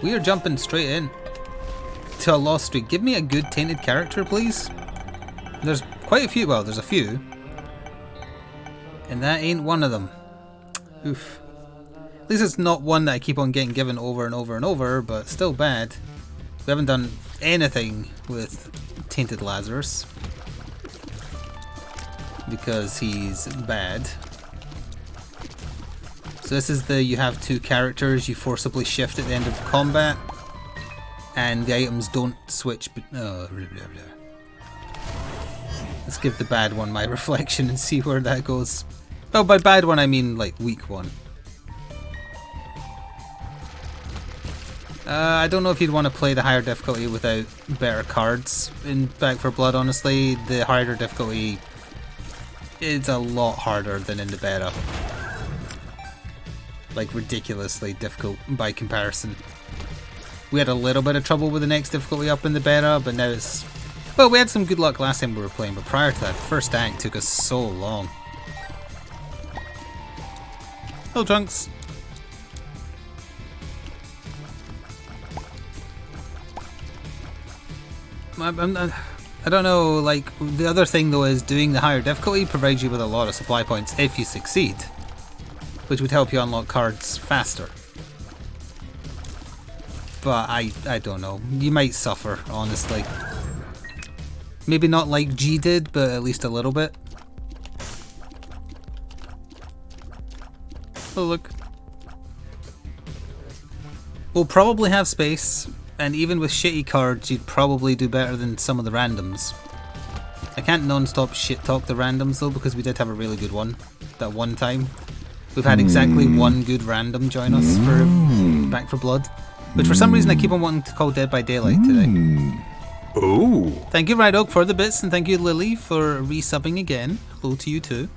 We are jumping straight in to a lost streak. Give me a good tainted character, please. There's quite a few. Well, there's a few. And that ain't one of them. Oof. At least it's not one that I keep on getting given over and over and over, but still bad. We haven't done anything with Tinted Lazarus. Because he's bad. So this is the you have two characters, you forcibly shift at the end of combat, and the items don't switch. Oh, blah, blah, blah. Let's give the bad one my reflection and see where that goes. Oh, by bad one I mean like weak one. I don't know if you'd want to play the higher difficulty without better cards in Back 4 Blood, honestly. The harder difficulty is a lot harder than in the beta. Like ridiculously difficult by comparison. We had a little bit of trouble with the next difficulty up in the beta, but now it's... Well, we had some good luck last time we were playing, but prior to that, the first act took us so long. Hello, Trunks. I don't know, like, the other thing though is doing the higher difficulty provides you with a lot of supply points if you succeed, which would help you unlock cards faster. But I don't know, you might suffer, honestly. Maybe not like G did, but at least a little bit. Oh look. We'll probably have space. And even with shitty cards, you'd probably do better than some of the randoms. I can't non-stop shit-talk the randoms though, because we did have a really good one that one time. We've had exactly one good random join us for Back 4 Blood, which for some reason I keep on wanting to call Dead by Daylight today. Oh! Thank you, Rydog, for the bits, and thank you, Lily, for resubbing again. Hello to you too.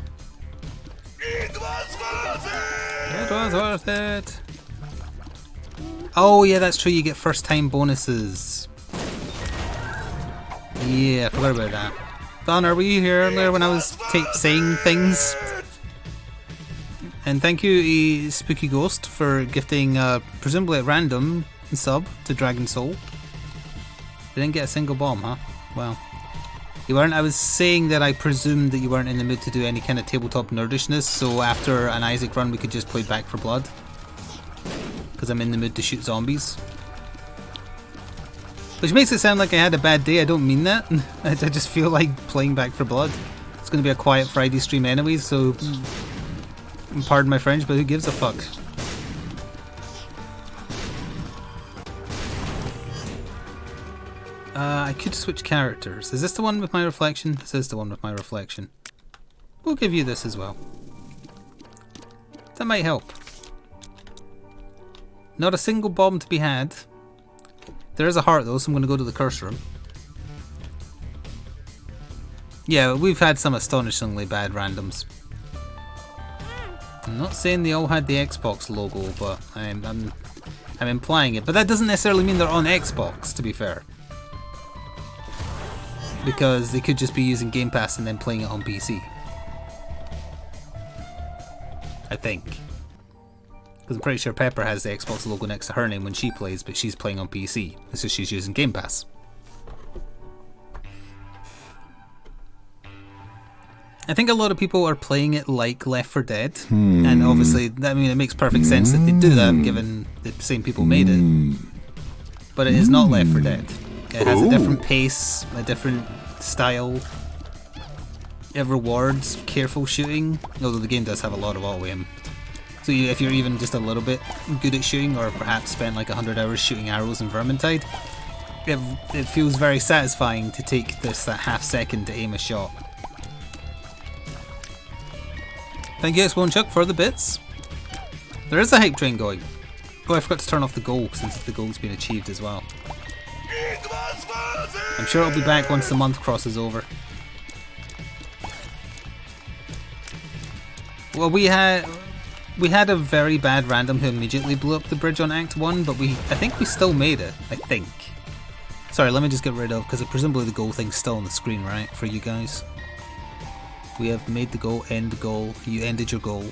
It was worth it! It was worth it. Oh yeah, that's true, you get first time bonuses. Yeah, I forgot about that. Donner, were you here earlier when I was saying things? And thank you, Spooky Ghost, for gifting, presumably at random, sub to Dragon Soul. You didn't get a single bomb, huh? Well. You weren't, I was saying that I presumed that you weren't in the mood to do any kind of tabletop nerdishness, so after an Isaac run we could just play Back 4 Blood. Because I'm in the mood to shoot zombies. Which makes it sound like I had a bad day. I don't mean that. I just feel like playing Back 4 Blood. It's going to be a quiet Friday stream anyways, so pardon my French, but who gives a fuck? I could switch characters. Is this the one with my reflection? This is the one with my reflection. We'll give you this as well. That might help. Not a single bomb to be had. There is a heart though, so I'm going to go to the curse room. Yeah, we've had some astonishingly bad randoms. I'm not saying they all had the Xbox logo, but I'm implying it. But that doesn't necessarily mean they're on Xbox, to be fair. Because they could just be using Game Pass and then playing it on PC. I think. Because I'm pretty sure Pepper has the Xbox logo next to her name when she plays, but she's playing on PC. It's just she's using Game Pass. I think a lot of people are playing it like Left 4 Dead, and obviously, I mean, it makes perfect sense that they do that, given the same people made it. But it is not Left 4 Dead. It has a different pace, a different style. It rewards careful shooting, although the game does have a lot of auto-aim. So if you're even just a little bit good at shooting, or perhaps spent like 100 hours shooting arrows in Vermintide, it feels very satisfying to take that half second to aim a shot. Thank you, X1Chuck, for the bits. There is a hype train going. Oh, I forgot to turn off the goal, since the goal's been achieved as well. I'm sure it'll be back once the month crosses over. Well, we had a very bad random who immediately blew up the bridge on Act 1, but I think we still made it, I think. Sorry, let me just get rid of, because presumably the goal thing's still on the screen, right, for you guys. We have made the goal, end the goal, you ended your goal.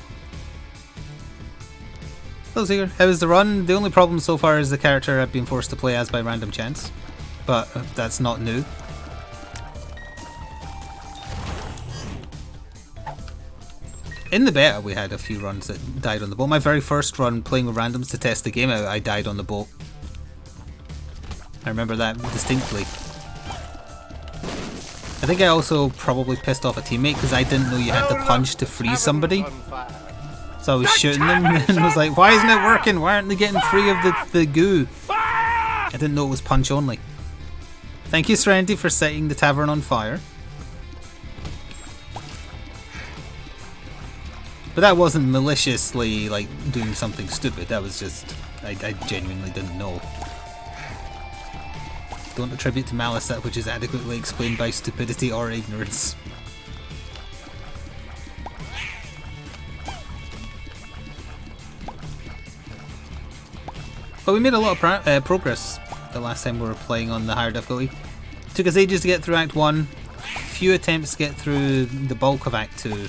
Hello, Seeker. How was the run? The only problem so far is the character I've been forced to play as by random chance. But that's not new. In the beta, we had a few runs that died on the boat. My very first run playing with randoms to test the game out, I died on the boat. I remember that distinctly. I think I also probably pissed off a teammate because I didn't know you had to punch to free somebody. So I was shooting them and was like, why isn't it working? Why aren't they getting free of the goo? I didn't know it was punch only. Thank you, Serenity, for setting the tavern on fire. But that wasn't maliciously like doing something stupid. That was just, I genuinely didn't know. Don't attribute to malice that which is adequately explained by stupidity or ignorance. But we made a lot of progress the last time we were playing on the higher difficulty. It took us ages to get through Act 1, few attempts to get through the bulk of Act 2.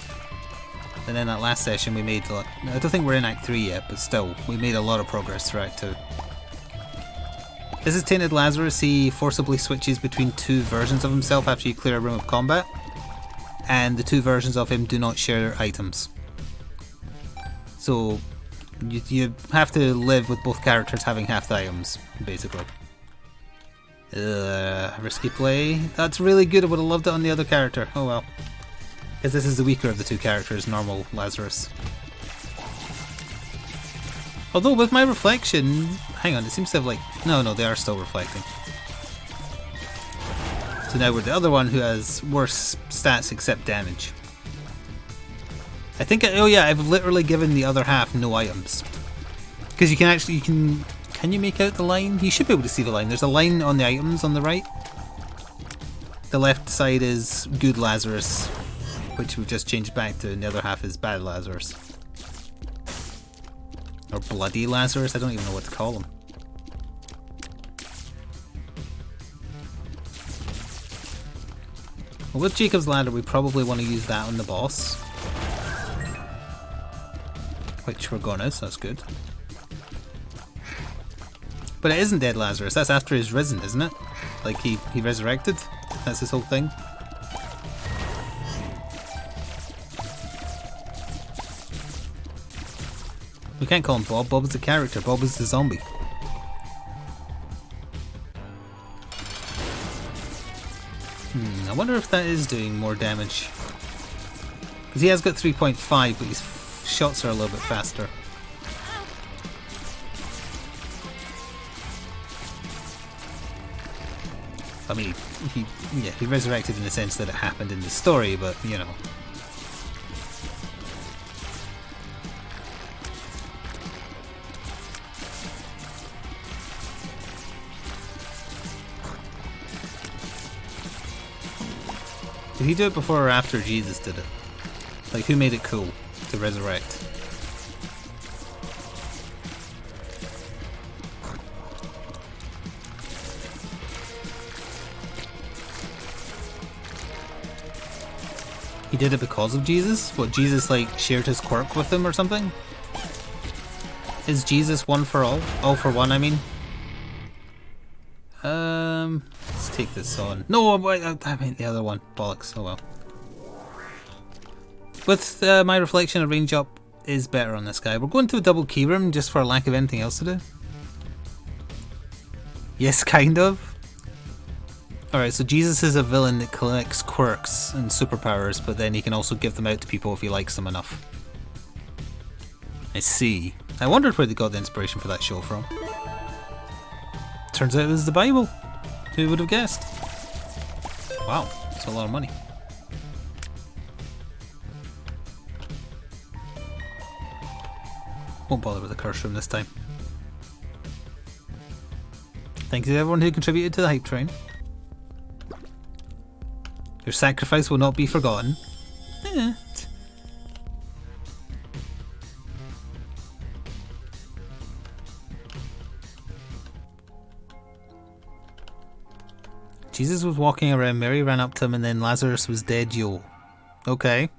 And then that last session we made, I don't think we're in Act 3 yet, but still, we made a lot of progress through Act 2. This is Tinted Lazarus. He forcibly switches between two versions of himself after you clear a room of combat. And the two versions of him do not share items. So you have to live with both characters having half the items, basically. Risky play. That's really good. I would have loved it on the other character. Oh well. Because this is the weaker of the two characters, normal Lazarus. Although with my reflection, hang on, it seems to have like, no, they are still reflecting. So now we're the other one who has worse stats except damage. I think, oh yeah, I've literally given the other half no items. Because you can actually, can you make out the line? You should be able to see the line. There's a line on the items on the right. The left side is good Lazarus, which we've just changed back to, and the other half is bad Lazarus. Or bloody Lazarus, I don't even know what to call him. Well, with Jacob's Ladder we probably want to use that on the boss. Which we're gonna, so that's good. But it isn't dead Lazarus, that's after he's risen, isn't it? Like he resurrected? That's his whole thing? We can't call him Bob. Bob is the character. Bob is the zombie. I wonder if that is doing more damage. Because he has got 3.5, but his shots are a little bit faster. I mean, he resurrected in the sense that it happened in the story, but you know. Did he do it before or after Jesus did it? Like, who made it cool to resurrect? He did it because of Jesus? What, Jesus, like, shared his quirk with him or something? Is Jesus one for all? All for one, I mean? Let's take this on. No, I meant the other one. Bollocks. Oh well. With my reflection, a range up is better on this guy. We're going to a double key room just for lack of anything else to do. Yes, kind of. Alright, so Jesus is a villain that collects quirks and superpowers, but then he can also give them out to people if he likes them enough. I see. I wondered where they got the inspiration for that show from. Turns out it was the Bible. Who would have guessed? Wow, that's a lot of money. Won't bother with the curse room this time. Thank you to everyone who contributed to the hype train. Your sacrifice will not be forgotten. Jesus was walking around, Mary ran up to him, and then Lazarus was dead, yo. Okay.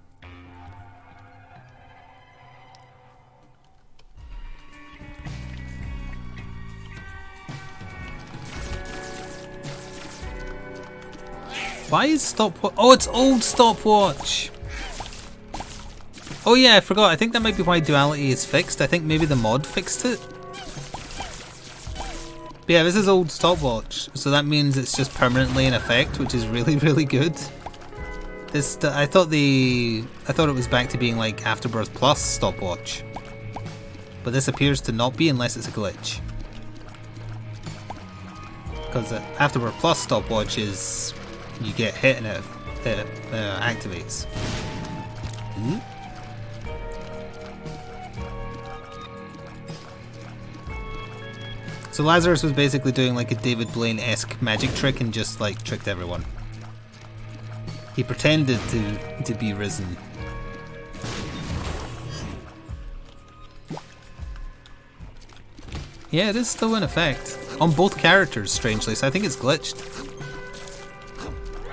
Why is stopwatch? Oh, it's old stopwatch. Oh yeah, I forgot. I think that might be why duality is fixed. I think maybe the mod fixed it. But yeah, this is old stopwatch, so that means it's just permanently in effect, which is really, really good. This, I thought it was back to being like Afterbirth Plus stopwatch, but this appears to not be unless it's a glitch. Because Afterbirth Plus stopwatch is you get hit and it activates. Mm-hmm. So Lazarus was basically doing like a David Blaine-esque magic trick and just like tricked everyone. He pretended to be risen. Yeah, it is still in effect. On both characters, strangely, so I think it's glitched.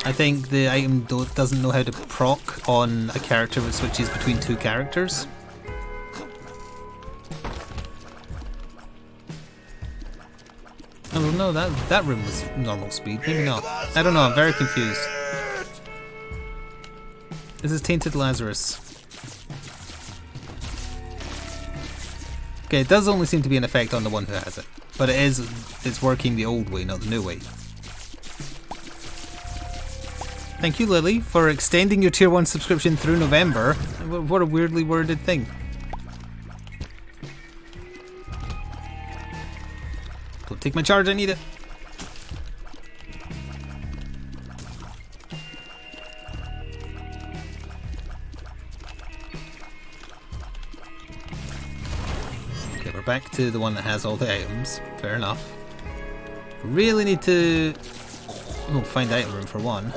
I think the item doesn't know how to proc on a character that switches between two characters. Oh no, that room was normal speed. Maybe not. I don't know, I'm very confused. This is Tinted Lazarus. Okay, it does only seem to be an effect on the one who has it. But it's working the old way, not the new way. Thank you, Lily, for extending your Tier 1 subscription through November. What a weirdly worded thing. Don't take my charge, I need it. Okay, we're back to the one that has all the items. Fair enough. Really need to find item room for one.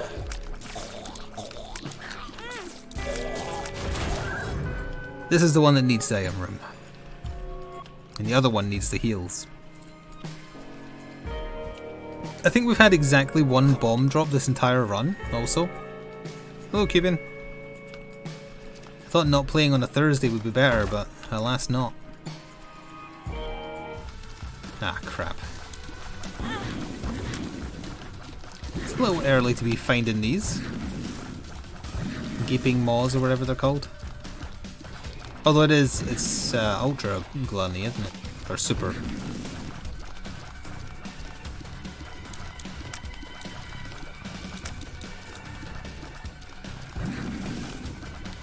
This is the one that needs the item room. And the other one needs the heals. I think we've had exactly one bomb drop this entire run, also. Hello, Cuban. I thought not playing on a Thursday would be better, but alas not. Ah, crap. It's a little early to be finding these. Gaping maws or whatever they're called. Although it's ultra gluttony, isn't it? Or super.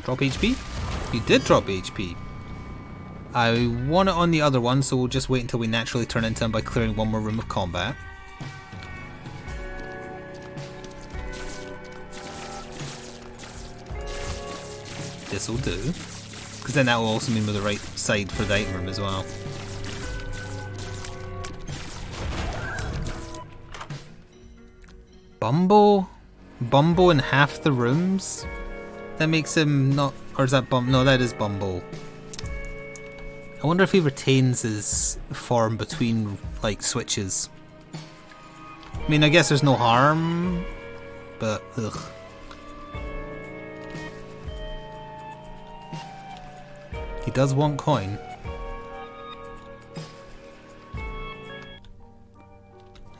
Drop HP? You did drop HP. I want it on the other one, so we'll just wait until we naturally turn into him by clearing one more room of combat. This'll do. Because then that will also mean we're the right side for the item room as well. Bumbo in half the rooms? That makes him not... Or is that Bumbo? No, that is Bumbo. I wonder if he retains his form between, like, switches. I mean, I guess there's no harm, but ugh. He does want coin.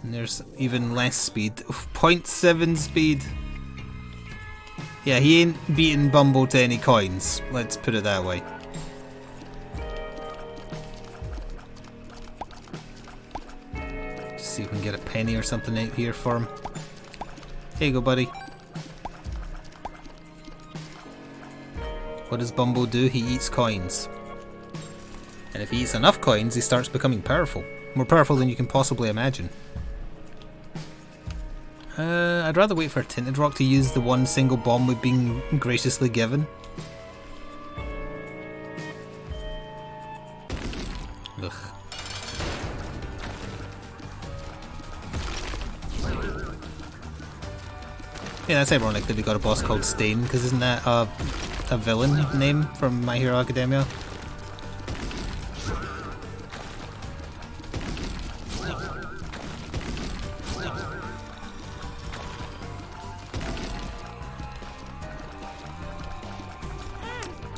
And there's even less speed. 0.7 speed. Yeah, he ain't beating Bumble to any coins. Let's put it that way. Just see if we can get a penny or something out here for him. Here you go, buddy. What does Bumbo do? He eats coins. And if he eats enough coins, he starts becoming powerful. More powerful than you can possibly imagine. I'd rather wait for a Tinted Rock to use the one single bomb we've been graciously given. Ugh. Yeah, that's ironic that we got a boss called Stain, because isn't that a villain name from My Hero Academia?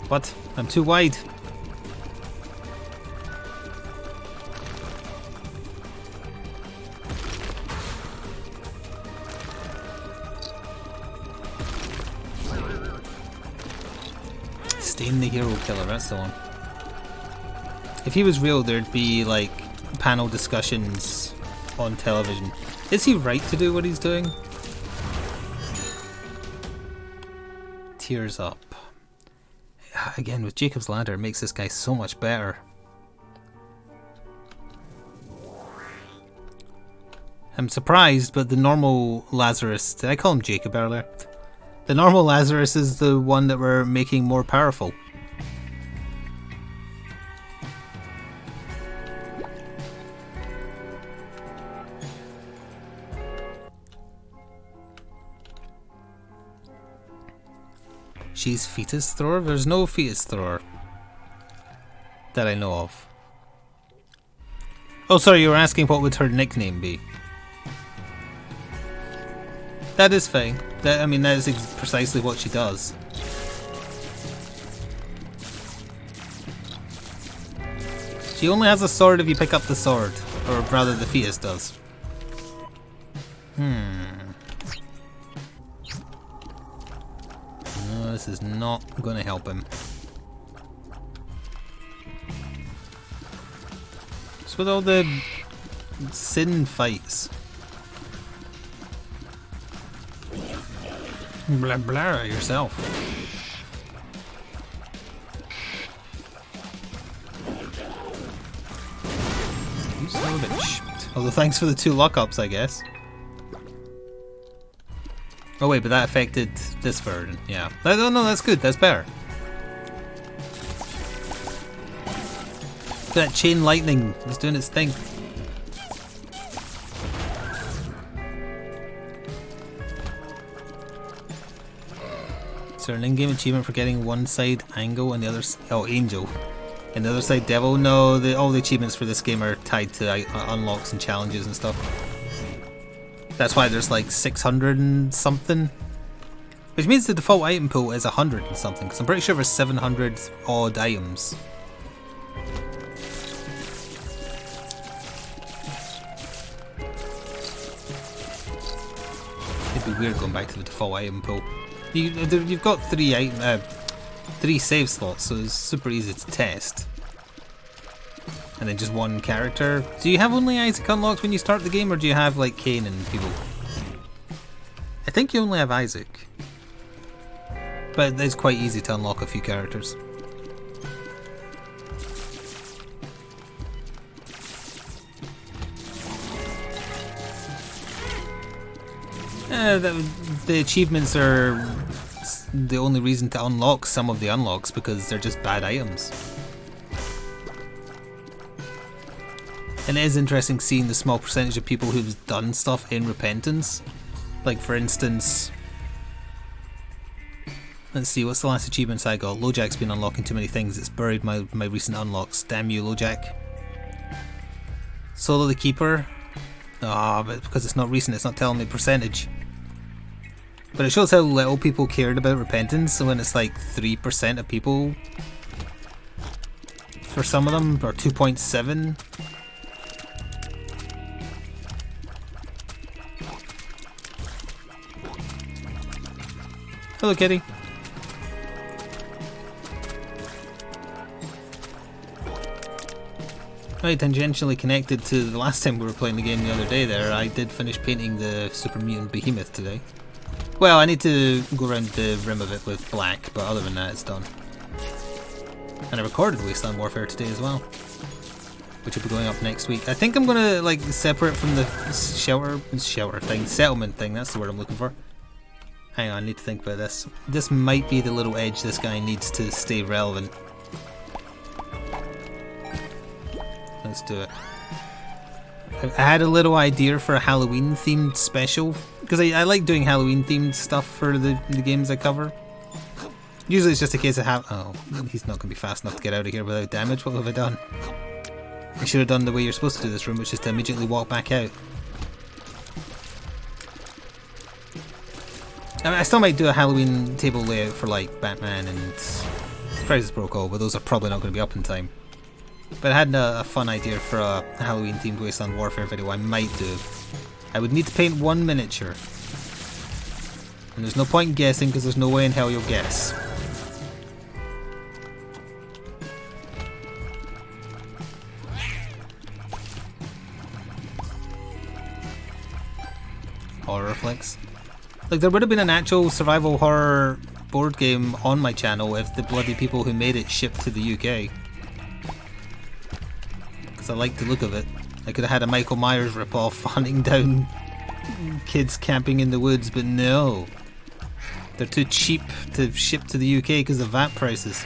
What? I'm too wide. Shane the Hero Killer, that's the one. If he was real, there'd be like panel discussions on television. Is he right to do what he's doing? Tears up. Again, with Jacob's Ladder, it makes this guy so much better. I'm surprised, but the normal Lazarus... Did I call him Jacob earlier? The normal Lazarus is the one that we're making more powerful. She's fetus thrower? There's no fetus thrower that I know of. Oh, sorry, you were asking what would her nickname be. That is fine. I mean, that is precisely what she does. She only has a sword if you pick up the sword. Or rather, the fetus does. No, this is not going to help him. It's with all the sin fights. Blah blah yourself. You son of a bitch. Although thanks for the 2 lockups, I guess. Oh wait, but that affected this version. Yeah. Oh no, that's good. That's better. That chain lightning is doing its thing. Is there an in-game achievement for getting one side angle and the other angel, and the other side devil? No, all the achievements for this game are tied to unlocks and challenges and stuff. That's why there's like 600 and something, which means the default item pool is 100 and something. Because I'm pretty sure there's 700 odd items. It'd be weird going back to the default item pool. You've got 3 save slots, so it's super easy to test. And then just one character. Do you have only Isaac unlocked when you start the game, or do you have like Cain and people? I think you only have Isaac. But it's quite easy to unlock a few characters. The achievements are the only reason to unlock some of the unlocks, because they're just bad items. And it is interesting seeing the small percentage of people who've done stuff in repentance. Like for instance, let's see, what's the last achievements I got? LoJack's been unlocking too many things, it's buried my recent unlocks. Damn you, LoJack. Solo the Keeper. But because it's not recent, it's not telling me percentage. But it shows how little people cared about repentance, so when it's like 3% of people for some of them, or 2.7. Hello, kitty. Right, tangentially connected to the last time we were playing the game the other day there, I did finish painting the Super Mutant Behemoth today. Well, I need to go around the rim of it with black, but other than that, it's done. And I recorded Wasteland Warfare today as well, which will be going up next week. I think I'm gonna like separate from the shelter thing, settlement thing. That's the word I'm looking for. Hang on, I need to think about this. This might be the little edge this guy needs to stay relevant. Let's do it. I had a little idea for a Halloween themed special, because I like doing Halloween themed stuff for the games I cover. Usually it's just a case of oh, he's not going to be fast enough to get out of here without damage. What have I done? I should have done the way you're supposed to do this room, which is to immediately walk back out. I mean, I still might do a Halloween table layout for like Batman and Surprises Protocol, but those are probably not going to be up in time. But I had a fun idea for a Halloween themed Wasteland Warfare video I might do. I would need to paint one miniature. And there's no point in guessing, because there's no way in hell you'll guess. horror flicks. Like, there would have been an actual survival horror board game on my channel if the bloody people who made it shipped to the UK. Because I like the look of it. I could have had a Michael Myers ripoff hunting down kids camping in the woods, but no. They're too cheap to ship to the UK because of VAT prices.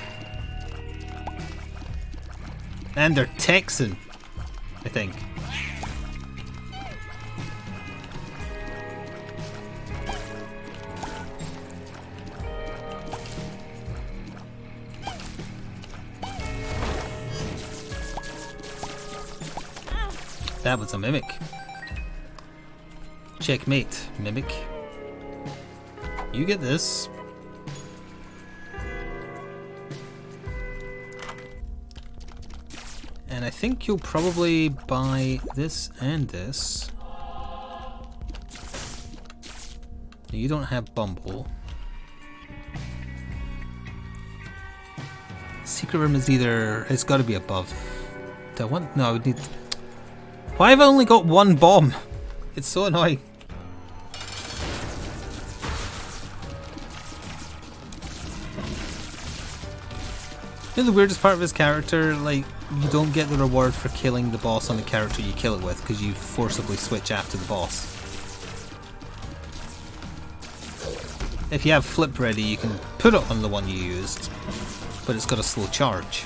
And they're Texan, I think. That was a mimic. Checkmate, mimic. You get this. And I think you'll probably buy this and this. You don't have Bumble. Secret room is either... It's got to be above. Do I want... No, I would need... Why have I only got one bomb? It's so annoying. You know the weirdest part of his character? Like, you don't get the reward for killing the boss on the character you kill it with because you forcibly switch after the boss. If you have Flip ready, you can put it on the one you used, but it's got a slow charge.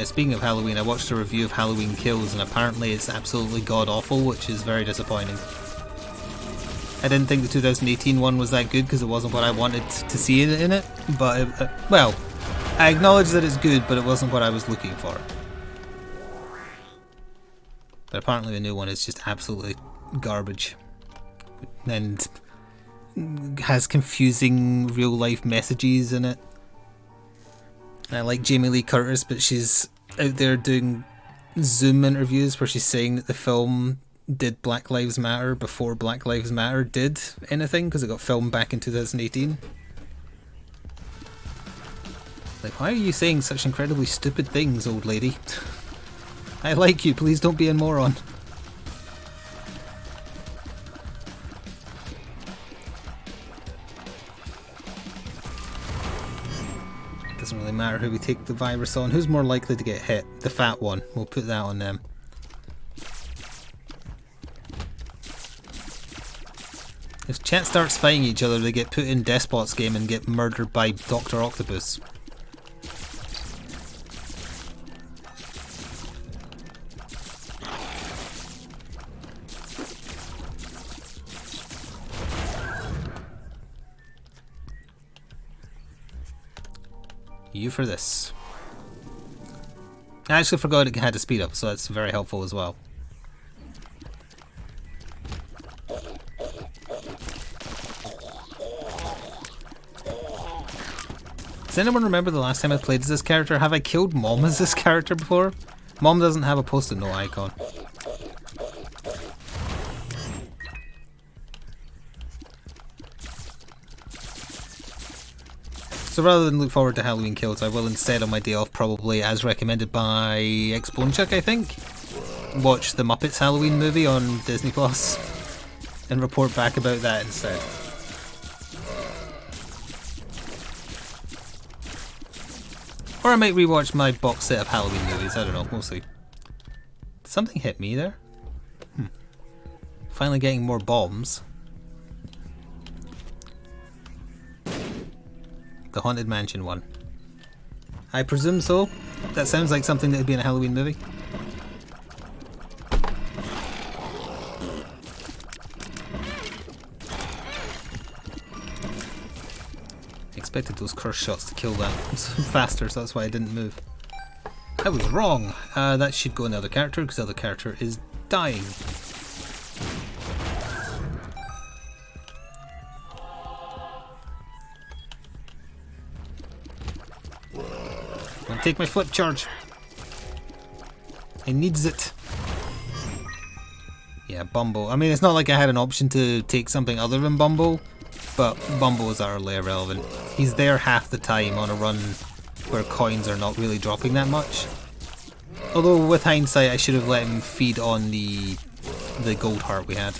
Speaking of Halloween, I watched a review of Halloween Kills and apparently it's absolutely god-awful, which is very disappointing. I didn't think the 2018 one was that good because it wasn't what I wanted to see in it, but, well, I acknowledge that it's good, but it wasn't what I was looking for. But apparently the new one is just absolutely garbage. And has confusing real-life messages in it. I like Jamie Lee Curtis, but she's out there doing Zoom interviews where she's saying that the film did Black Lives Matter before Black Lives Matter did anything because it got filmed back in 2018. Like, why are you saying such incredibly stupid things, old lady? I like you, please don't be a moron. Doesn't really matter who we take the virus on. Who's more likely to get hit? The fat one. We'll put that on them. If chat starts fighting each other, they get put in Despot's game and get murdered by Dr. Octopus. You for this. I actually forgot it had a speed up, so that's very helpful as well. Does anyone remember the last time I played as this character? Have I killed Mom as this character before? Mom doesn't have a post-it note icon. So rather than look forward to Halloween Kills, I will instead on my day off, probably as recommended by Explonechuk, I think, watch the Muppets Halloween movie on Disney Plus and report back about that instead. Or I might rewatch my box set of Halloween movies, I don't know, we'll see. Did something hit me there? Finally getting more bombs. The Haunted Mansion one. I presume so. That sounds like something that would be in a Halloween movie. Expected those curse shots to kill that faster, so that's why I didn't move. I was wrong. That should go in the other character because the other character is dying. Take my flip charge. I needs it. Yeah, Bumble. I mean, it's not like I had an option to take something other than Bumble, but Bumble is utterly irrelevant. He's there half the time on a run where coins are not really dropping that much. Although with hindsight, I should have let him feed on the gold heart we had.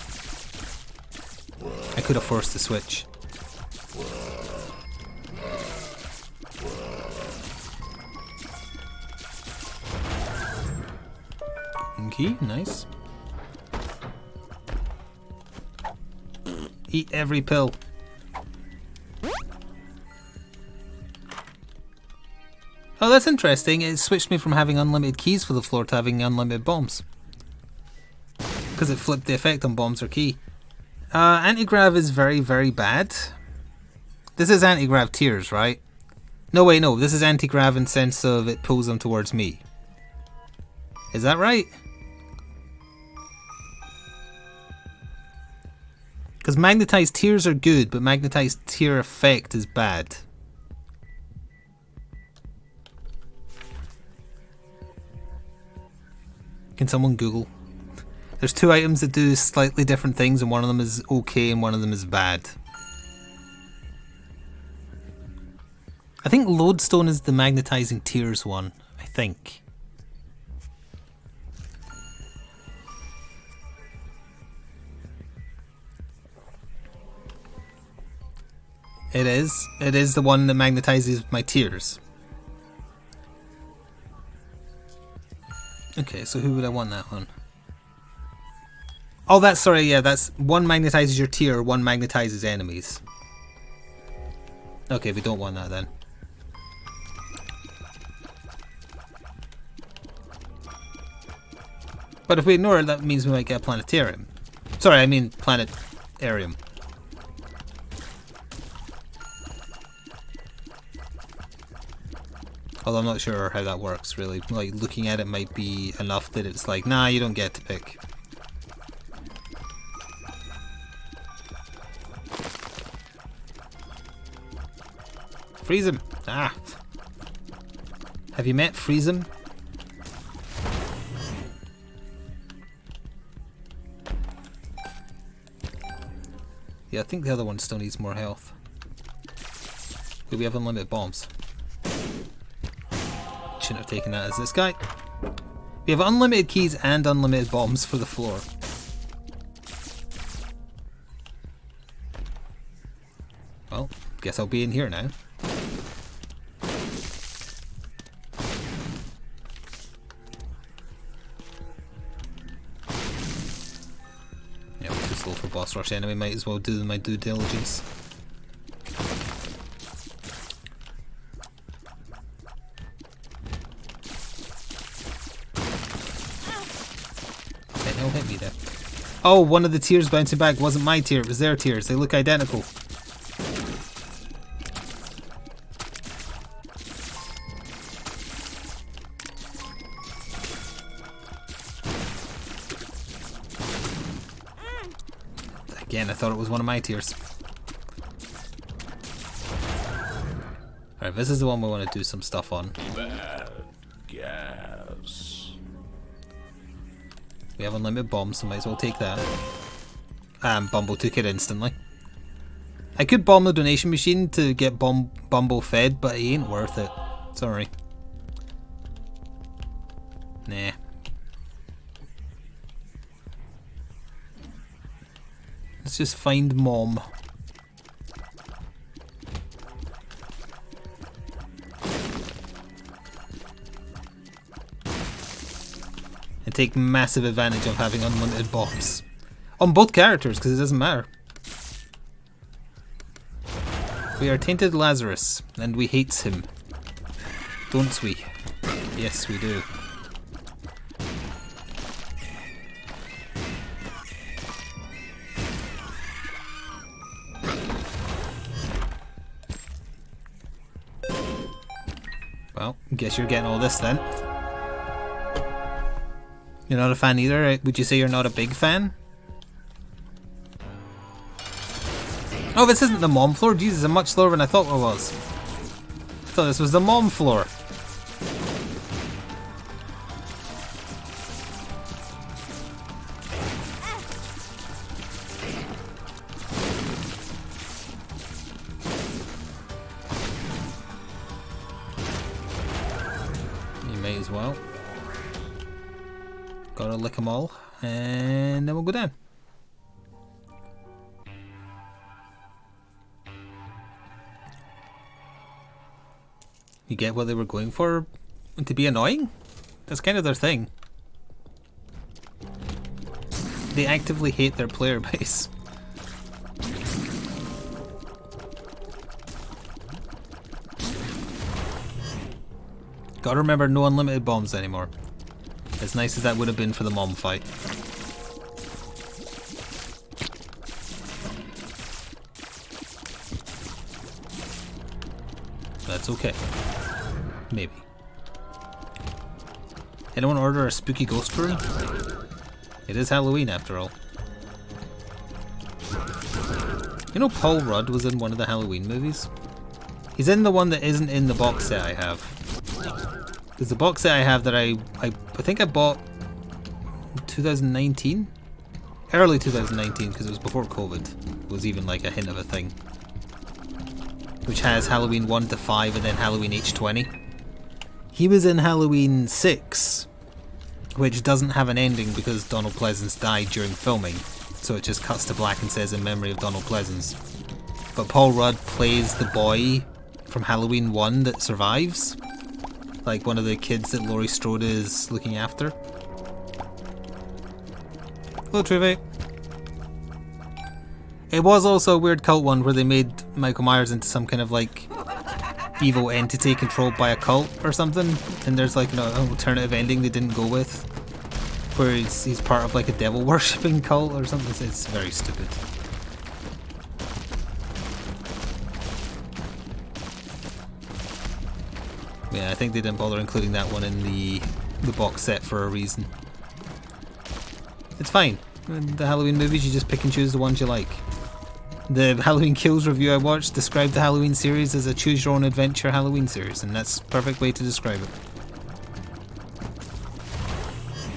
I could have forced the switch. Okay, nice. Eat every pill. Oh, that's interesting. It switched me from having unlimited keys for the floor to having unlimited bombs. Because it flipped the effect on bombs or key. Anti-grav is very, very bad. This is anti-grav tears, right? No, wait, no. This is anti-grav in sense of it pulls them towards me. Is that right? Because magnetized tears are good, but magnetized tear effect is bad. Can someone Google? There's two items that do slightly different things, and one of them is okay and one of them is bad. I think Lodestone is the magnetizing tears one, I think. It is. It is the one that magnetizes my tears. Okay, so who would I want that on? Oh, that's, sorry, yeah, that's one magnetizes your tier, one magnetizes enemies. Okay, we don't want that then. But if we ignore it, that means we might get a planetarium. Sorry, I mean planetarium. Although I'm not sure how that works, really. Like, looking at it might be enough that it's like, nah, you don't get to pick. Freeze him! Ah! Have you met Freeze him? Yeah, I think the other one still needs more health. Do we have unlimited bombs? Shouldn't have taken that as this guy. We have unlimited keys and unlimited bombs for the floor. Well, guess I'll be in here now. Yeah, we're too slow for boss rush anyway, might as well do my due diligence. Hit me there. Oh, one of the tears bouncing back wasn't my tear, it was their tears. They look identical. Again, I thought it was one of my tears. Alright, this is the one we want to do some stuff on. Bad gas. We have unlimited bombs, so might as well take that. Bumble took it instantly. I could bomb the donation machine to get Bumble fed, but it ain't worth it. Sorry. Nah. Let's just find Mom. And take massive advantage of having unlimited bombs. On both characters, because it doesn't matter. We are Tinted Lazarus, and we hates him. Don't we? Yes, we do. Well, guess you're getting all this then. You're not a fan either? Would you say you're not a big fan? Oh, this isn't the Mom floor? Jesus, I'm much slower than I thought it was. I thought this was the Mom floor. may as well. Gotta lick them all, and then we'll go down. You get what they were going for? To be annoying? That's kind of their thing. They actively hate their player base. Gotta remember, no unlimited bombs anymore. As nice as that would have been for the mom fight. That's okay. Maybe. Anyone order a spooky ghost room? It is Halloween after all. You know Paul Rudd was in one of the Halloween movies? He's in the one that isn't in the box set I have. There's a box set I have that I think I bought in 2019? Early 2019, because it was before COVID. It was even like a hint of a thing. Which has Halloween 1 to 5 and then Halloween H20. He was in Halloween 6, which doesn't have an ending because Donald Pleasance died during filming, so it just cuts to black and says in memory of Donald Pleasance. But Paul Rudd plays the boy from Halloween 1 that survives, like one of the kids that Laurie Strode is looking after. Hello, Trivia. It was also a weird cult one where they made Michael Myers into some kind of like evil entity controlled by a cult or something, and there's like an alternative ending they didn't go with where he's part of like a devil worshipping cult or something. It's very stupid. Yeah, I think they didn't bother including that one in the box set for a reason. It's fine. In the Halloween movies, you just pick and choose the ones you like. The Halloween Kills review I watched described the Halloween series as a choose-your-own-adventure Halloween series, and that's the perfect way to describe it.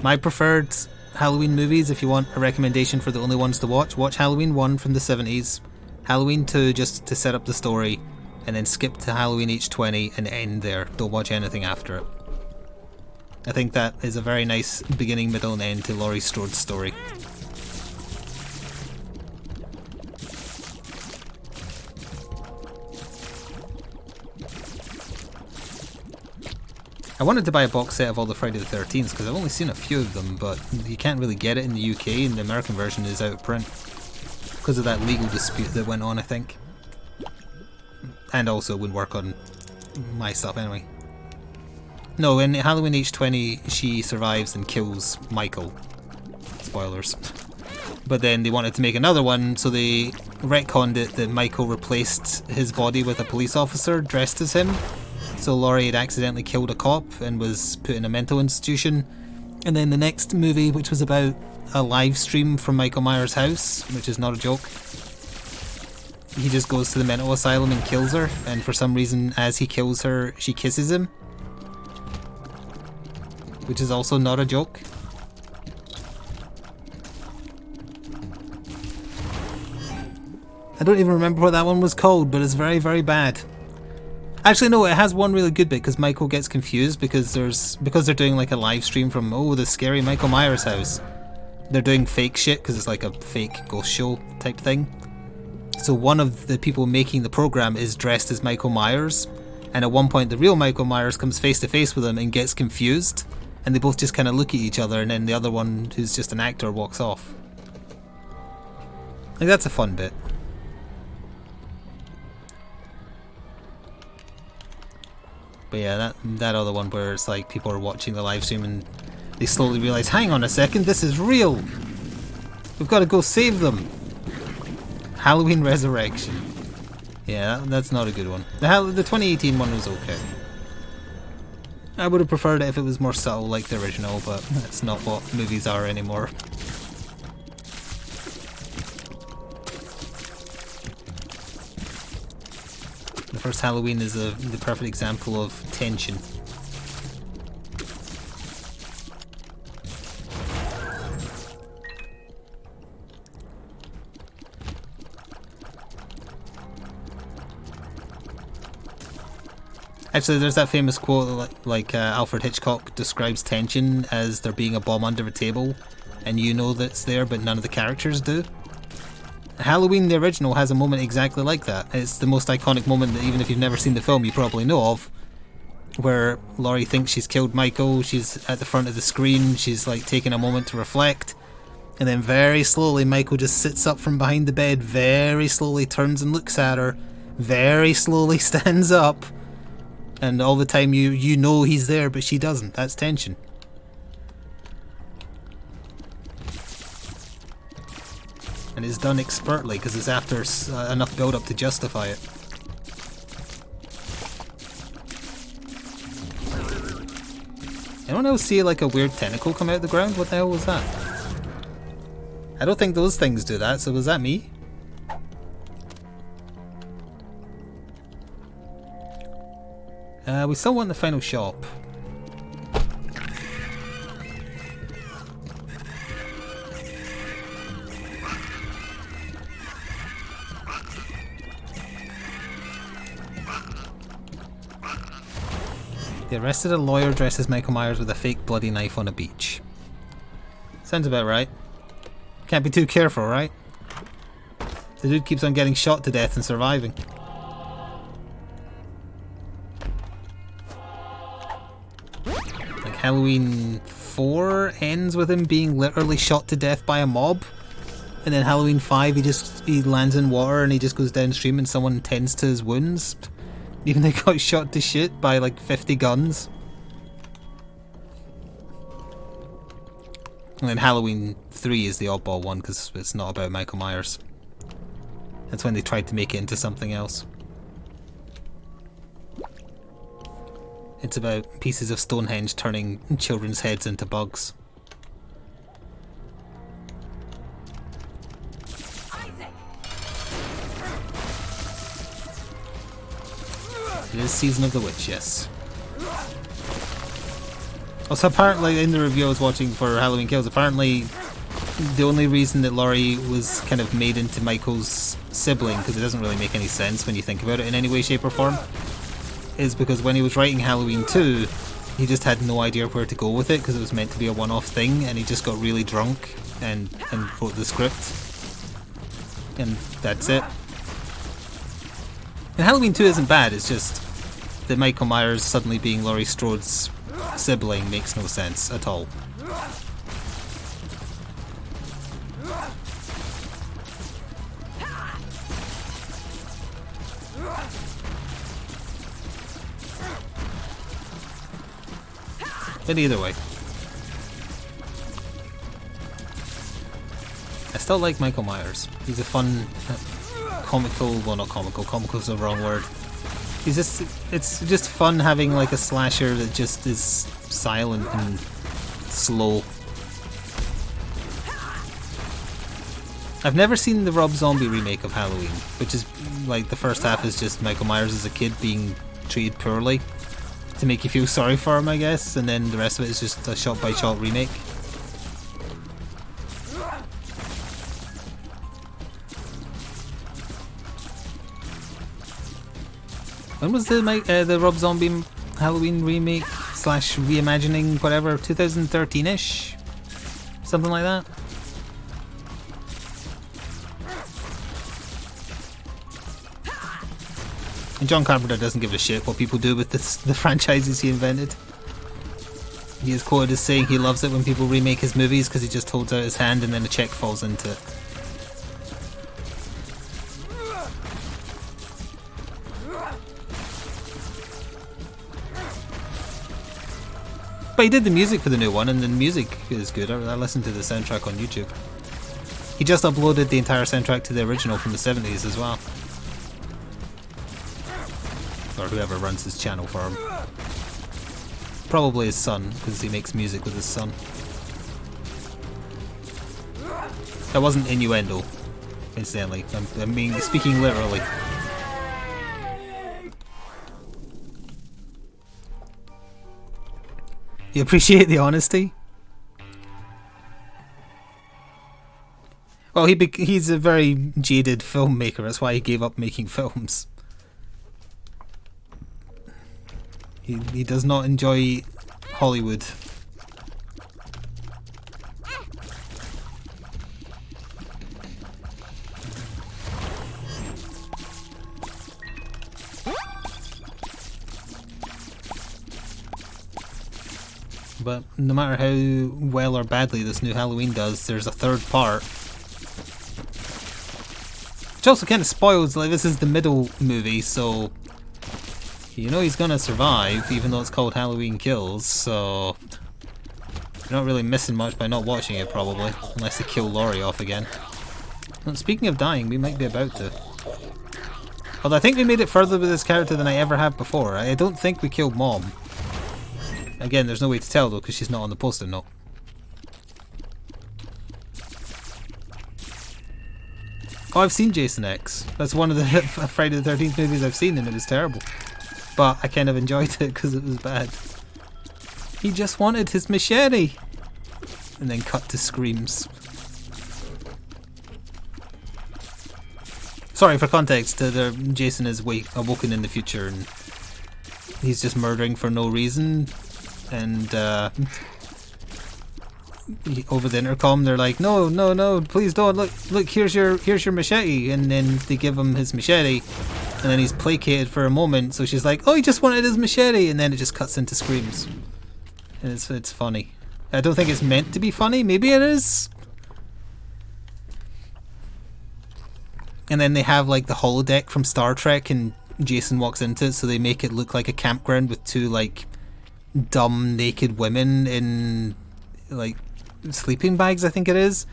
My preferred Halloween movies, if you want a recommendation for the only ones to watch Halloween 1 from the 70s, Halloween 2 just to set up the story, and then skip to Halloween H20 and end there. Don't watch anything after it. I think that is a very nice beginning, middle, and end to Laurie Strode's story. I wanted to buy a box set of all the Friday the 13th because I've only seen a few of them, but you can't really get it in the UK, and the American version is out of print because of that legal dispute that went on, I think. And also wouldn't work on my stuff anyway. No, in Halloween H20 she survives and kills Michael. Spoilers. But then they wanted to make another one, so they retconned it that Michael replaced his body with a police officer dressed as him. So Laurie had accidentally killed a cop and was put in a mental institution. And then the next movie, which was about a live stream from Michael Myers' house, which is not a joke, he just goes to the mental asylum and kills her, and for some reason as he kills her she kisses him, which is also not a joke. I don't even remember what that one was called, but it's very, very bad. Actually, no, it has one really good bit because Michael gets confused because they're doing like a live stream from the scary Michael Myers house. They're doing fake shit because it's like a fake ghost show type thing. So one of the people making the program is dressed as Michael Myers, and at one point the real Michael Myers comes face to face with him and gets confused, and they both just kind of look at each other, and then the other one, who's just an actor, walks off. Like, that's a fun bit. But yeah, that other one where it's like people are watching the live stream and they slowly realise, hang on a second, this is real! We've got to go save them! Halloween Resurrection. Yeah, that's not a good one. The 2018 one was okay. I would have preferred it if it was more subtle like the original, but that's not what movies are anymore. The first Halloween is the perfect example of tension. Actually, there's that famous quote like Alfred Hitchcock describes tension as there being a bomb under a table, and you know that's there, but none of the characters do. Halloween, the original, has a moment exactly like that. It's the most iconic moment that even if you've never seen the film, you probably know of, where Laurie thinks she's killed Michael, she's at the front of the screen, she's like taking a moment to reflect, and then very slowly Michael just sits up from behind the bed, very slowly turns and looks at her, very slowly stands up, and all the time you know he's there, but she doesn't. That's tension. And it's done expertly because it's after enough build up to justify it. Anyone else see like a weird tentacle come out of the ground? What the hell was that? I don't think those things do that, so was that me? We still want the final shop. They arrested a lawyer dressed as Michael Myers with a fake bloody knife on a beach. Sounds about right. Can't be too careful, right? The dude keeps on getting shot to death and surviving. Like Halloween 4 ends with him being literally shot to death by a mob. And then Halloween 5 he lands in water and he just goes downstream and someone tends to his wounds. Even though he got shot to shit by like 50 guns. And then Halloween 3 is the oddball one because it's not about Michael Myers. That's when they tried to make it into something else. It's about pieces of Stonehenge turning children's heads into bugs. It is Season of the Witch, yes. Also, apparently, in the review I was watching for Halloween Kills, apparently the only reason that Laurie was kind of made into Michael's sibling, because it doesn't really make any sense when you think about it in any way, shape or form, is because when he was writing Halloween 2, he just had no idea where to go with it, because it was meant to be a one-off thing, and he just got really drunk and wrote the script. And that's it. And Halloween 2 isn't bad, it's just that Michael Myers suddenly being Laurie Strode's sibling makes no sense at all. But either way, I still like Michael Myers. He's a fun, comical, well not comical, comical's the wrong word. It's just fun having like a slasher that just is silent and slow. I've never seen the Rob Zombie remake of Halloween, which is like the first half is just Michael Myers as a kid being treated poorly to make you feel sorry for him, I guess, and then the rest of it is just a shot-by-shot remake. When was the Rob Zombie Halloween remake / reimagining, whatever, 2013-ish? Something like that? And John Carpenter doesn't give a shit what people do with the franchises he invented. He is quoted as saying he loves it when people remake his movies because he just holds out his hand and then a check falls into it. But he did the music for the new one, and the music is good. I listened to the soundtrack on YouTube. He just uploaded the entire soundtrack to the original from the 70s as well. Or whoever runs his channel for him. Probably his son, because he makes music with his son. That wasn't innuendo, incidentally. I'm speaking literally. You appreciate the honesty? Well, he's a very jaded filmmaker. That's why he gave up making films. He does not enjoy Hollywood. But no matter how well or badly this new Halloween does, there's a third part. Which also kind of spoils, like, this is the middle movie, so you know he's gonna survive, even though it's called Halloween Kills, so you're not really missing much by not watching it, probably, unless they kill Laurie off again. Well, speaking of dying, we might be about to. Although I think we made it further with this character than I ever have before. I don't think we killed Mom. Again, there's no way to tell though, because she's not on the post-it note. Oh, I've seen Jason X. That's one of the Friday the 13th movies I've seen, and it was terrible. But I kind of enjoyed it because it was bad. He just wanted his machete! And then cut to screams. Sorry, for context, Jason is awoken in the future and he's just murdering for no reason. And over the intercom they're like, no, please don't, look, here's your machete, and then they give him his machete, and then he's placated for a moment, so she's like, oh, he just wanted his machete, and then it just cuts into screams. And it's funny. I don't think it's meant to be funny, maybe it is. And then they have like the holodeck from Star Trek and Jason walks into it, so they make it look like a campground with two like dumb naked women in like sleeping bags, I think it is,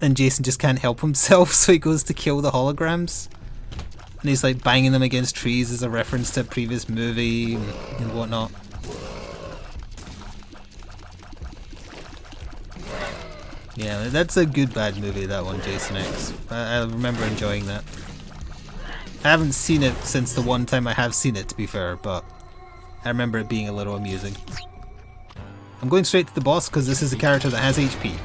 and Jason just can't help himself, so he goes to kill the holograms, and he's like banging them against trees as a reference to a previous movie and whatnot. Yeah, that's a good bad movie, that one, Jason X. I remember enjoying that. I haven't seen it since the one time I have seen it, to be fair, but I remember it being a little amusing. I'm going straight to the boss because this is a character that has HP.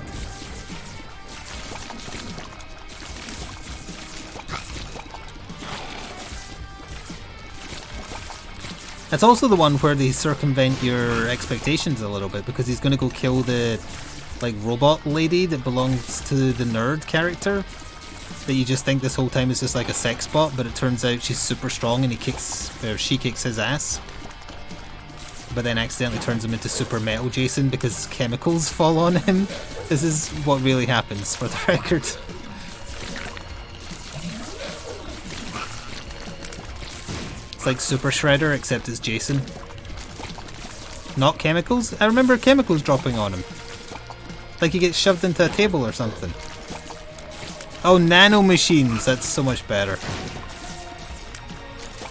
That's also the one where they circumvent your expectations a little bit, because he's going to go kill the like robot lady that belongs to the nerd character that you just think this whole time is just like a sex bot, but it turns out she's super strong and she kicks his ass. But then accidentally turns him into Super Metal Jason because chemicals fall on him. This is what really happens, for the record. It's like Super Shredder, except it's Jason. Not chemicals? I remember chemicals dropping on him. Like he gets shoved into a table or something. Oh, nanomachines! That's so much better.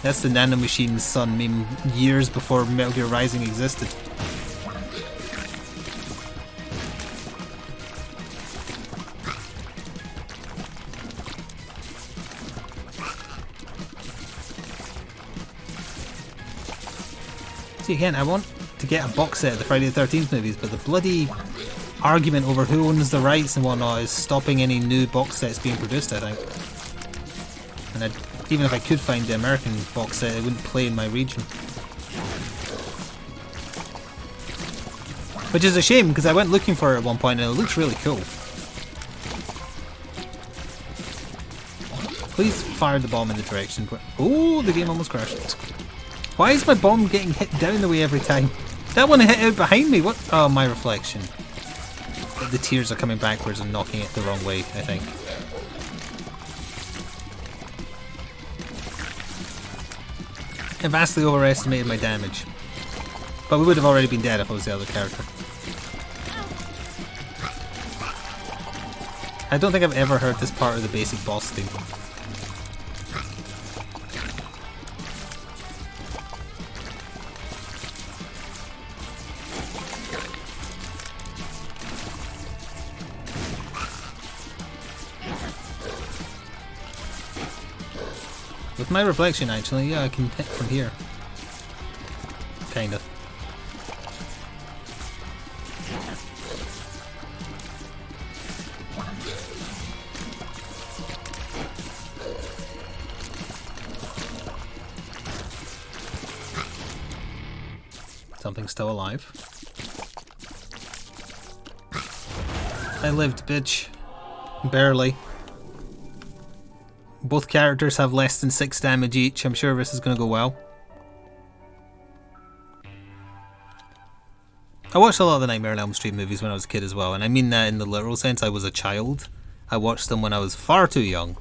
That's the Nanomachines son meme years before Metal Gear Rising existed. See, again, I want to get a box set of the Friday the 13th movies, but the bloody argument over who owns the rights and whatnot is stopping any new box sets being produced, I think. And even if I could find the American box set, it wouldn't play in my region. Which is a shame, because I went looking for it at one point and it looks really cool. Please fire the bomb in the direction where... Oh, the game almost crashed. Why is my bomb getting hit down the way every time? That one hit out behind me. What? Oh, my reflection. The tears are coming backwards and knocking it the wrong way, I think. I vastly overestimated my damage. But we would have already been dead if I was the other character. I don't think I've ever heard this part of the basic boss theme. With my reflection, actually, yeah, I can hit from here. Kind of. Something's still alive. I lived, bitch. Barely. Both characters have less than 6 damage each. I'm sure this is going to go well. I watched a lot of the Nightmare on Elm Street movies when I was a kid as well, and I mean that in the literal sense. I was a child. I watched them when I was far too young.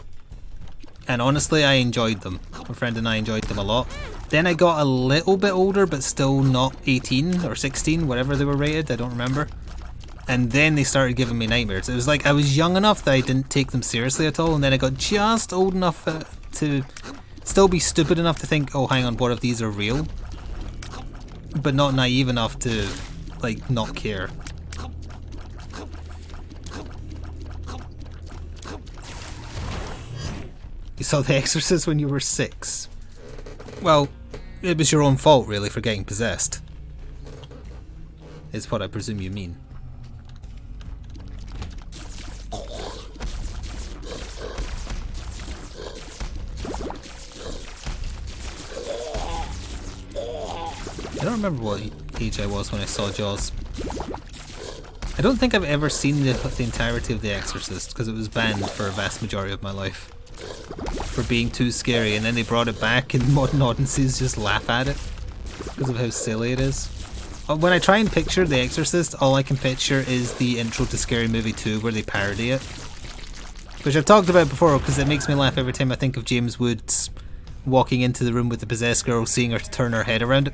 And honestly, I enjoyed them. My friend and I enjoyed them a lot. Then I got a little bit older, but still not 18 or 16, whatever they were rated, I don't remember. And then they started giving me nightmares. It was like I was young enough that I didn't take them seriously at all, and then I got just old enough to still be stupid enough to think, oh, hang on, what if these are real? But not naive enough to, like, not care. You saw The Exorcist when you were 6. Well, it was your own fault, really, for getting possessed. Is what I presume you mean. I don't remember what age I was when I saw Jaws. I don't think I've ever seen the entirety of The Exorcist, because it was banned for a vast majority of my life. For being too scary, and then they brought it back and modern audiences just laugh at it because of how silly it is. When I try and picture The Exorcist, all I can picture is the intro to Scary Movie 2 where they parody it. Which I've talked about before because it makes me laugh every time I think of James Woods walking into the room with the possessed girl, seeing her turn her head around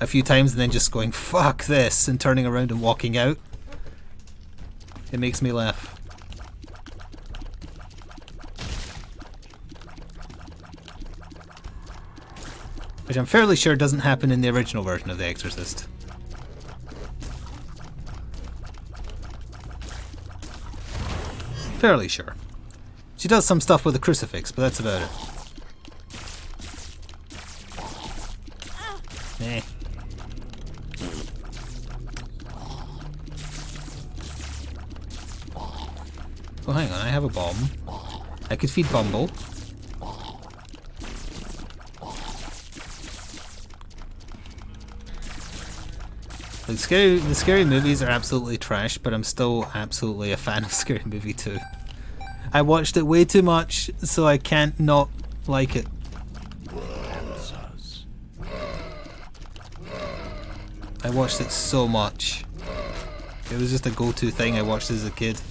a few times and then just going, fuck this, and turning around and walking out. It makes me laugh. Which I'm fairly sure doesn't happen in the original version of The Exorcist. Fairly sure. She does some stuff with a crucifix, but that's about it. Eh. Oh, hang on, I have a bomb. I could feed Bumble. The scary movies are absolutely trash, but I'm still absolutely a fan of Scary Movie 2. I watched it way too much, so I can't not like it. I watched it so much. It was just a go-to thing I watched as a kid.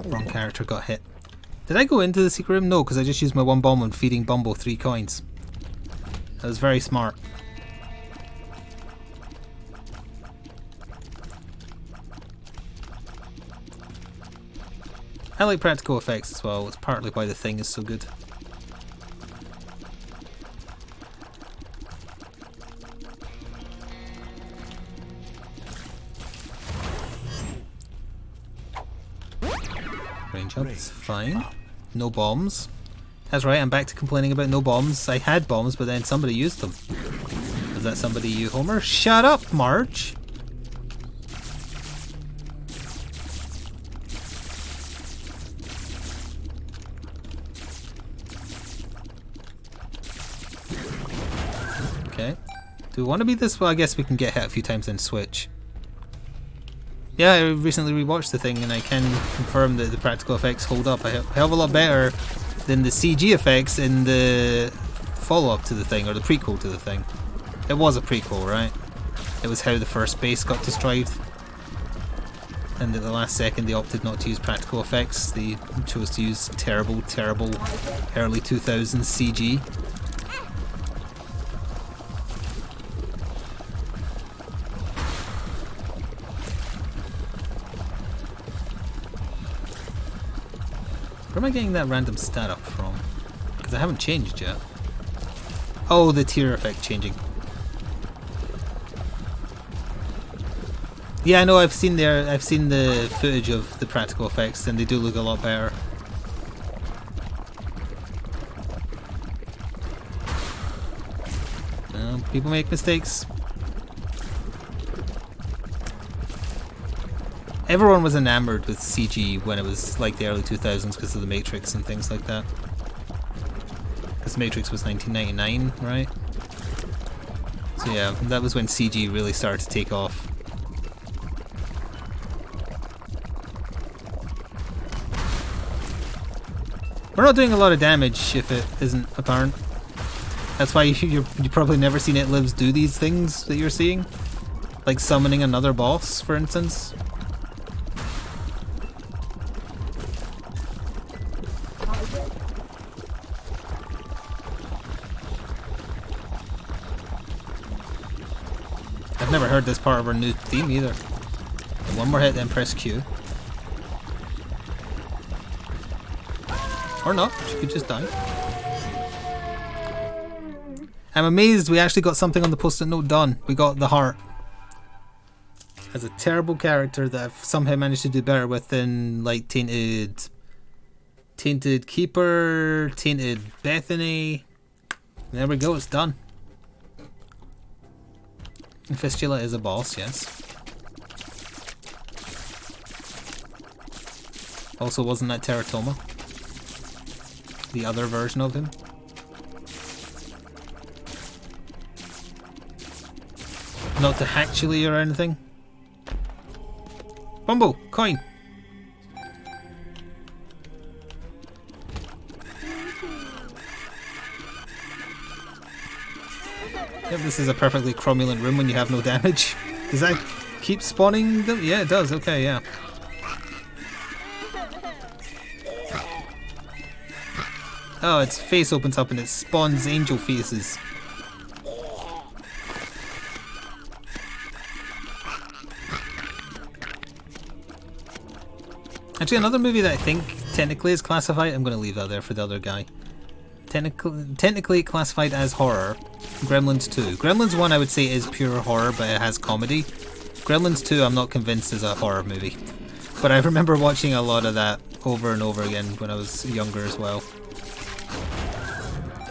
Wrong character got hit. Did I go into the secret room? No, because I just used my one bomb on feeding Bumble 3 coins. That was very smart. I like practical effects as well. It's partly why The Thing is so good. Range up is fine. No bombs. That's right, I'm back to complaining about no bombs. I had bombs, but then somebody used them. Was that somebody you, Homer? Shut up, Marge! Okay. Do we want to be this? Well, I guess we can get hit a few times and switch. Yeah, I recently rewatched The Thing and I can confirm that the practical effects hold up a hell of a lot better than the CG effects in the follow-up to The Thing, or the prequel to The Thing. It was a prequel, right? It was how the first base got destroyed. And at the last second they opted not to use practical effects. They chose to use terrible, terrible early 2000s CG. Where am I getting that random stat up from? Because I haven't changed yet. Oh, the tear effect changing. Yeah, I know. I've seen the footage of the practical effects, and they do look a lot better. People make mistakes. Everyone was enamored with CG when it was like the early 2000s because of the Matrix and things like that. Because Matrix was 1999, right? So yeah, that was when CG really started to take off. We're not doing a lot of damage if it isn't apparent. That's why you've probably never seen It Lives do these things that you're seeing. Like summoning another boss, for instance. I've never heard this part of our new theme either. One more hit, then press Q. Or not, she could just die. I'm amazed we actually got something on the post-it note done. We got the heart. As a terrible character that I've somehow managed to do better with than like Tainted Keeper, Tainted Bethany. There we go, it's done. Fistula is a boss, yes. Also, wasn't that Teratoma? The other version of him? Not the Hatchily or anything? Bumbo! Coin! Yep, this is a perfectly cromulent room when you have no damage. Does that keep spawning them? Yeah, it does. Okay, yeah. Oh, its face opens up and it spawns angel faces. Actually, another movie that I think technically is classified, I'm going to leave that there for the other guy. Technically classified as horror, Gremlins 2. Gremlins 1 I would say is pure horror, but it has comedy. Gremlins 2 I'm not convinced is a horror movie. But I remember watching a lot of that over and over again when I was younger as well.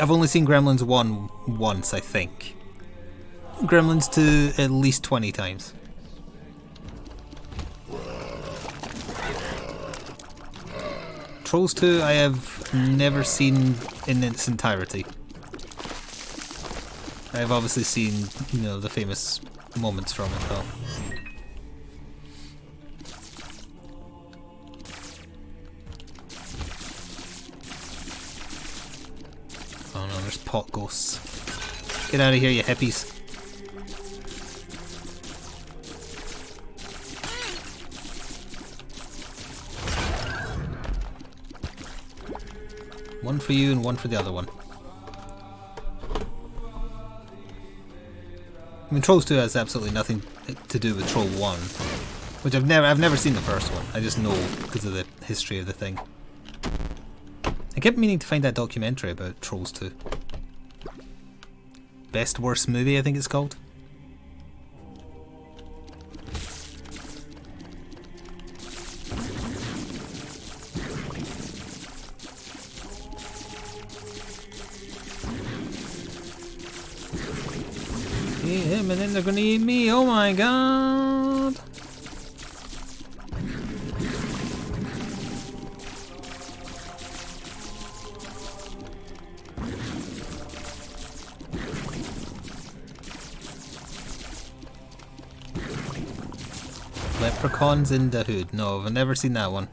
I've only seen Gremlins 1 once, I think. Gremlins 2 at least 20 times. Trolls 2 I have never seen in its entirety. I've obviously seen, you know, the famous moments from it though. Oh no, there's pot ghosts. Get out of here, you hippies. One for you and one for the other one. I mean, Trolls 2 has absolutely nothing to do with Troll 1, which I've never seen the first one. I just know because of the history of the thing. I kept meaning to find that documentary about Trolls 2. Best Worst Movie, I think it's called. Eat him and then they're gonna eat me, oh my god! Leprechauns in the Hood. No, I've never seen that one.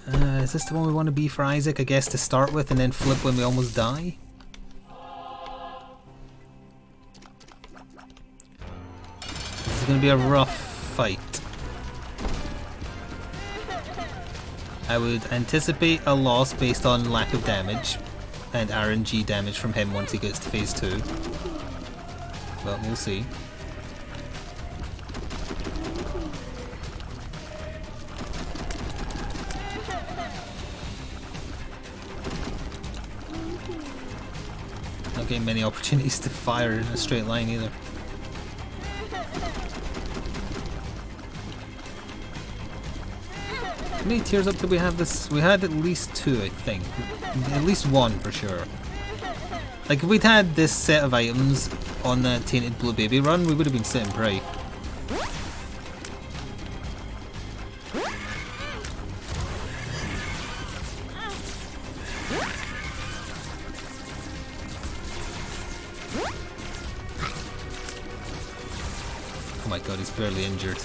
Is this the one we want to be for Isaac, I guess, to start with and then flip when we almost die? This is going to be a rough fight. I would anticipate a loss based on lack of damage and RNG damage from him once he gets to phase 2. But we'll see. Not getting many opportunities to fire in a straight line either. How many tiers up did we have this? We had at least 2, I think. At least 1 for sure. Like if we'd had this set of items on the Tainted Blue Baby run, we would have been sitting pretty. Oh my god, he's barely injured.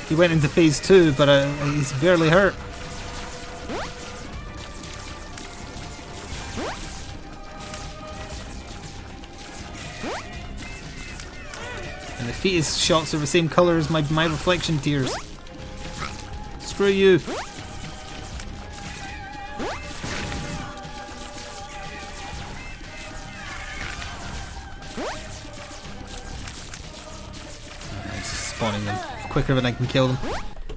He went into phase 2, but he's barely hurt. And the fetus shots are the same colour as my reflection tears. Screw you. Spawning them quicker than I can kill them.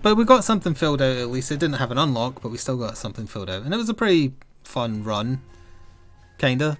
But we got something filled out at least. It didn't have an unlock, but we still got something filled out. And it was a pretty fun run. Kinda.